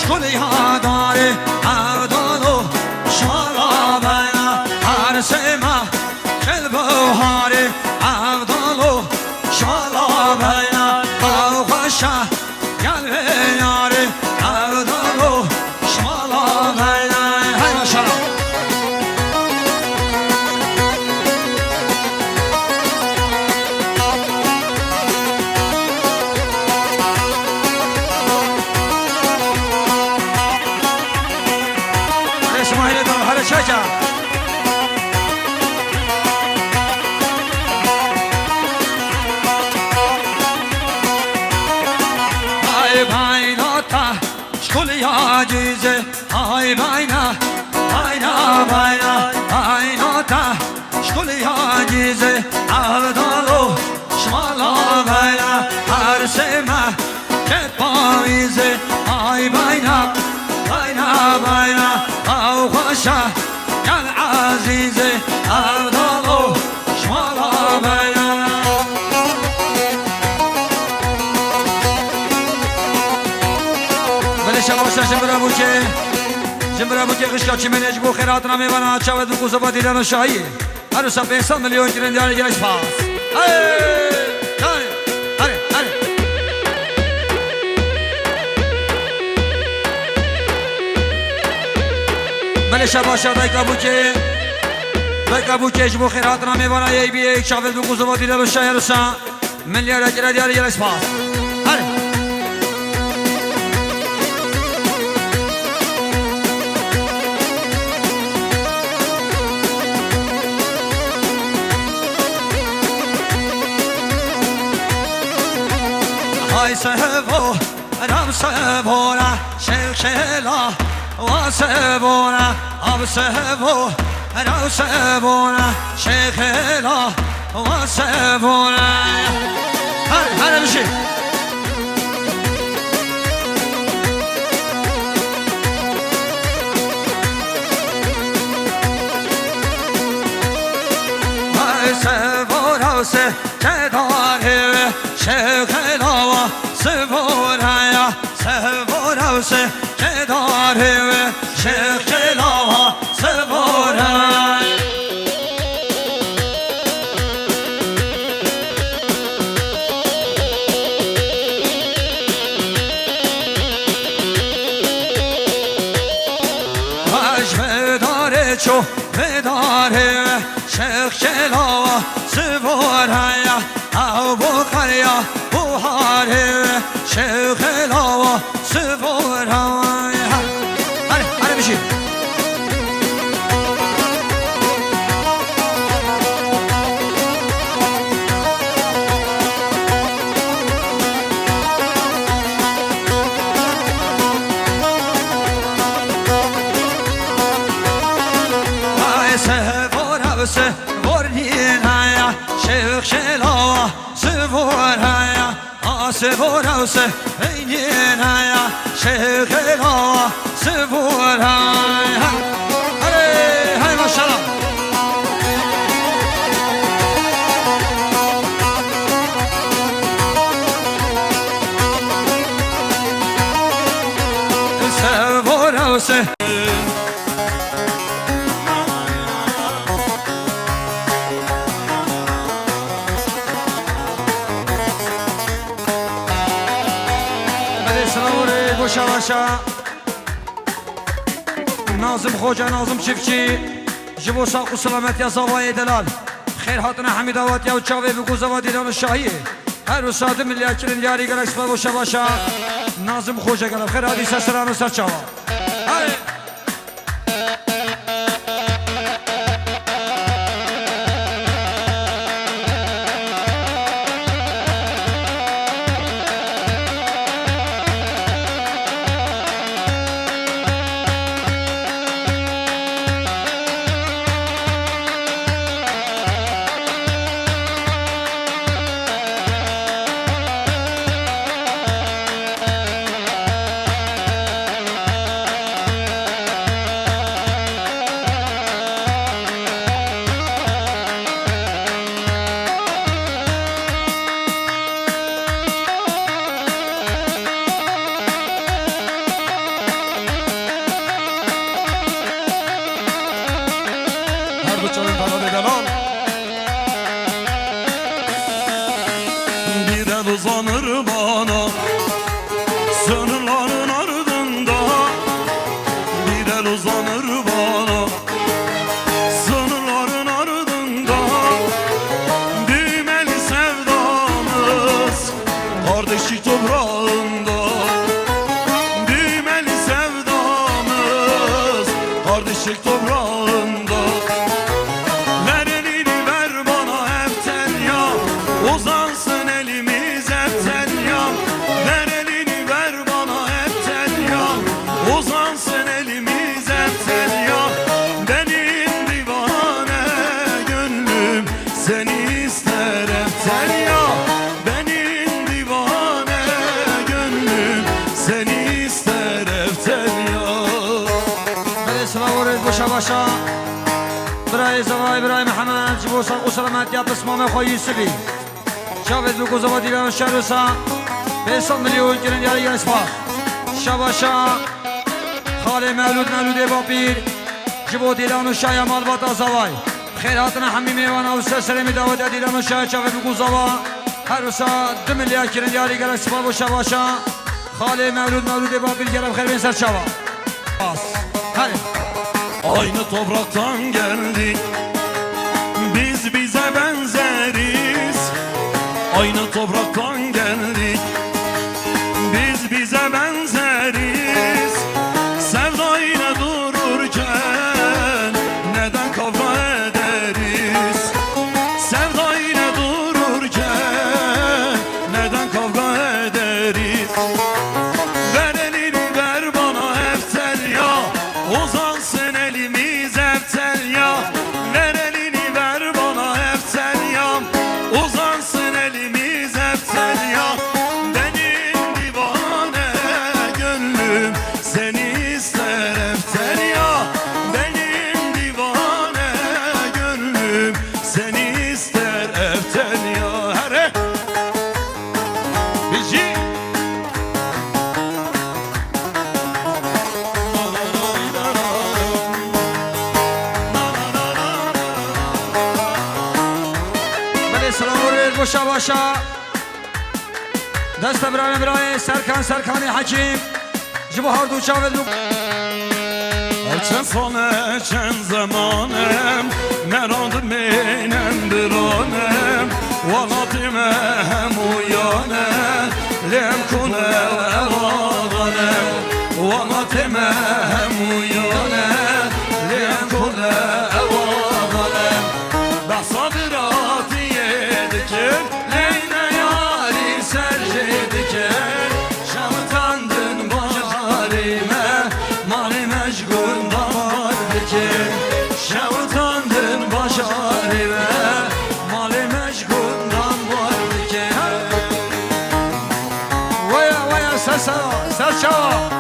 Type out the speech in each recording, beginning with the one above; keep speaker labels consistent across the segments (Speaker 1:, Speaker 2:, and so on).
Speaker 1: شکلی داره عدال و شالا بینا هر سما کل بهاره عدال و شالا بینا با خوشه گل یاره عدال و شالا بینا های ماشاءالله شجا ای بینا تا شکلی عجیزه ای بینا بینا بینا بینا تا شکلی عجیزه عبدالو شمالا بینا هر سمه که پاییزه ای بینا بینا بینا او خوشه گل عزیزه عبدالو شمالا بینا بله شباشا جمبرا بوچه خشکا چی منج بو خیرات نمی بنا چاود بو کوزا با دیدن و شایی هر سا 500 میلیون کرن دیاری گرش پاس بله شباشا دایکا بوچه جبو خیرات نمی بنا یه بی یک چاود بو کوزا با دیدن و شایی هر سا میلیون کرن دیاری گرش پاس سهو رم سهونا شیخلا و سهونا آب سهو رم سهونا شیخلا و سهونا هر بشی سهو رم سه که داره شیخلا و سهورا سهورا سه که داره شیخ جلا سهورا باش بداره چو بداره شیخ جلا سهورا او بخاریا بوهاره شیخ لاوا سفورای هره بشید ای سفورا سفورین هیا شیخ شلاوا سفورای سفورا سفینین هیا شیخ لاوا سفورای های ماشاءالله سفورا سفینین شواشا ناظم خوجا ناظم چفچی جبو ساق و سلامت یا زوای دلال خیر هاتنا حمیداوات یا چاوی بگو زوا دیدان شاهی هر و ساده ملیار کرن یاری گلکس با شواشا ناظم خوجا گلم خیر حدیث سران و سر چاوا
Speaker 2: Sınırların ardında bir el uzanır bana. Sınırların ardında düğmeli sevdamız kardeşlik toprağında. Düğmeli sevdamız kardeşlik toprağında. Ver elini ver bana hepten ya, uzansın elimiz hepten ya. Ver elini ver bana hepten ya, uzansın elimiz hepten ya. Benim divane gönlüm seni ister hepten ya. Benim divane gönlüm seni ister hepten ya.
Speaker 1: Beni sılavuruz boşa başa برای زوای برای محمد جبوسا قسلمت یا بسمام خوی یوسفی شاید بگو زوا دیلان شهرسا به 100 میلیون گرن یاری گرن اسپا شباشا خاله مولود بابیر جبو دیلان و شای مالبات زوای خیراتنا همی میوان و سلسله دعوت دیلان و شای شاید بگو زوا هر روزا 2 میلیارد گرن یاری گرن اسپا و شباشا خاله مولود بابیر گرم خیر بین سر شوا هر
Speaker 2: Aynı topraktan geldik, biz bize benzeriz. Aynı topraktan geldik, biz bize benzeriz. Sevda ile dururken neden kavga ederiz? Sevda ile dururken neden kavga ederiz? Ver elini ver bana hepten ya, uzansın elimiz hepten ya. Ver elini ver bana hepten ya, uzansın elimiz hepten ya. Benim divane gönlüm seni ister hepten ya. Benim divane gönlüm seni ister hepten ya. Here Bici
Speaker 1: باشا باشا دست برای سرکانی حکیم جبو هر دو چاوه دو
Speaker 2: چند ساله چند زمانم نراندم اینم برانم ولاتیم هم ویانه لیم کنه اواغانم ولاتیم هم ویانه لیم کنه اواغانم بحثا براتی yedikin Leyne yari sercedikin Şamıtandın baharime Mani meşguldan vardikin Şamıtandın baharime Mani meşguldan vardikin Vaya ses çava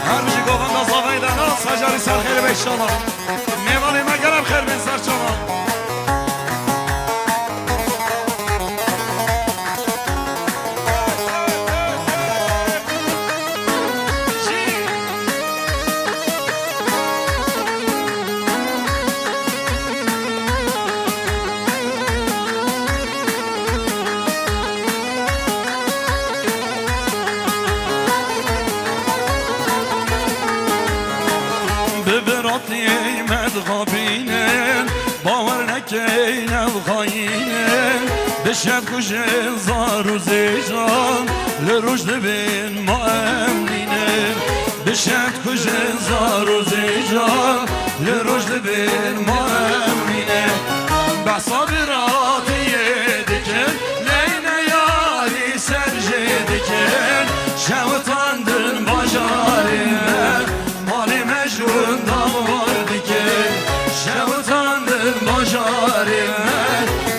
Speaker 2: Her bir şey kovanda zavayla nas Hacari ser kheri beşşallah Mevalime gelem kher bin ser çava خابینن باور نکین او خاینن بشد کشن زار و زیجان لروش دبین ما امنینن بشد کشن زار و زیجان لروش دبین ما امنینن بحثا براتی یدکن لینه یاری سرجه دکن شوتاندن باشارین مالی مجرون دامار Şevtandın başarime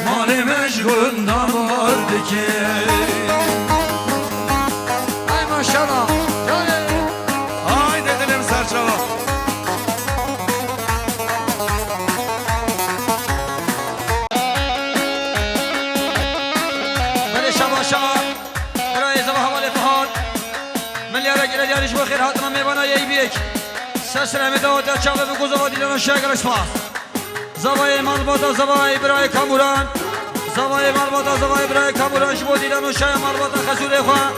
Speaker 2: Mali meşguldan vardı ki
Speaker 1: Ay maşallah
Speaker 2: Ay dedim serçava
Speaker 1: Beni şabaşa Buraya sabah havalı fahar Milyara girer yarış bu khir hatına meyvana yeybiyek Sesremi dağıtı çağı ve kuzağı dilen aşağı karışmaz Zavayı malbata zavayı birayı kamuran زوای مربوطه زوای برای کابورا جبو دیدن و شای مربوطه خزوره خواه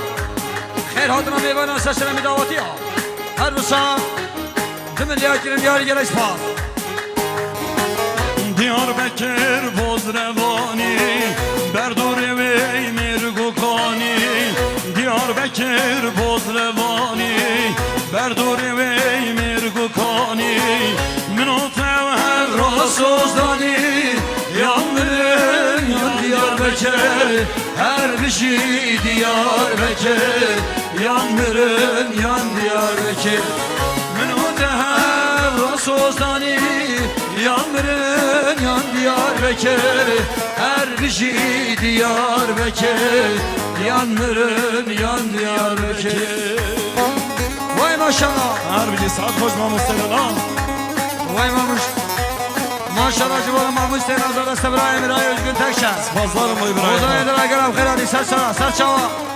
Speaker 1: خیر هاتنا میوانه سسر میداواتی ها هر روسا 2 milyar girin yar gel spas
Speaker 2: Diyarbakır Bozrevani Berdur ve Mirgukani Diyarbakır Bozrevani Berdur ve Mirgukani Minotevher Rasuzdani Yanırın yan Diyarbakır Her bir şey Diyarbakır Yanırın yan Diyarbakır Minotevher Rasuzdani Yanırın yan Diyarbakır Her bir şey Diyarbakır Yanırın yan Diyarbakır
Speaker 1: Vay maşallah
Speaker 2: Her bir saat koşma Mustafa'na
Speaker 1: Vay mamuş Maşallah civarı mamuş sen azada sebraya miraya özgün tekşen
Speaker 2: Pazlarım bu İbrahim
Speaker 1: Ozan edera gelem khiradi sarsara sarçava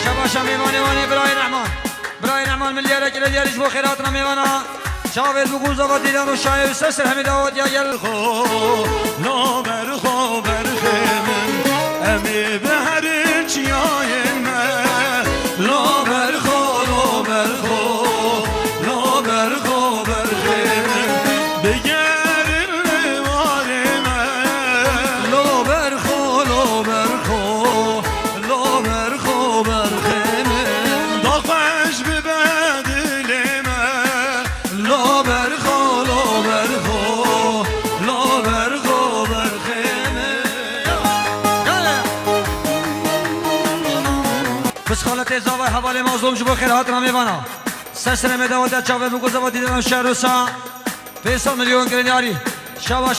Speaker 1: شباشا میوانی وانی برای نعمان ملیاره که لیارش بو خیراتنا میوانا شاوید بگوز و دیدن و شایع و سسر همی داود یا گل
Speaker 2: لا برخو برخیمن امی به هر چیاین لا برخو لا برخو لا برخو برخیمن بگرن لیواریم
Speaker 1: لا برخو لا برخو لا برخو برخیمن
Speaker 2: داخش ببدلیم
Speaker 1: لا برخو لا برخو لا برخو برخیمن بس خالت ازاوه حوالی مظلوم جبو خیرات را میوانا سسر میداود جاوه بگوزه و دیدن شهر روسا 500 میلیون گرینیاری شباش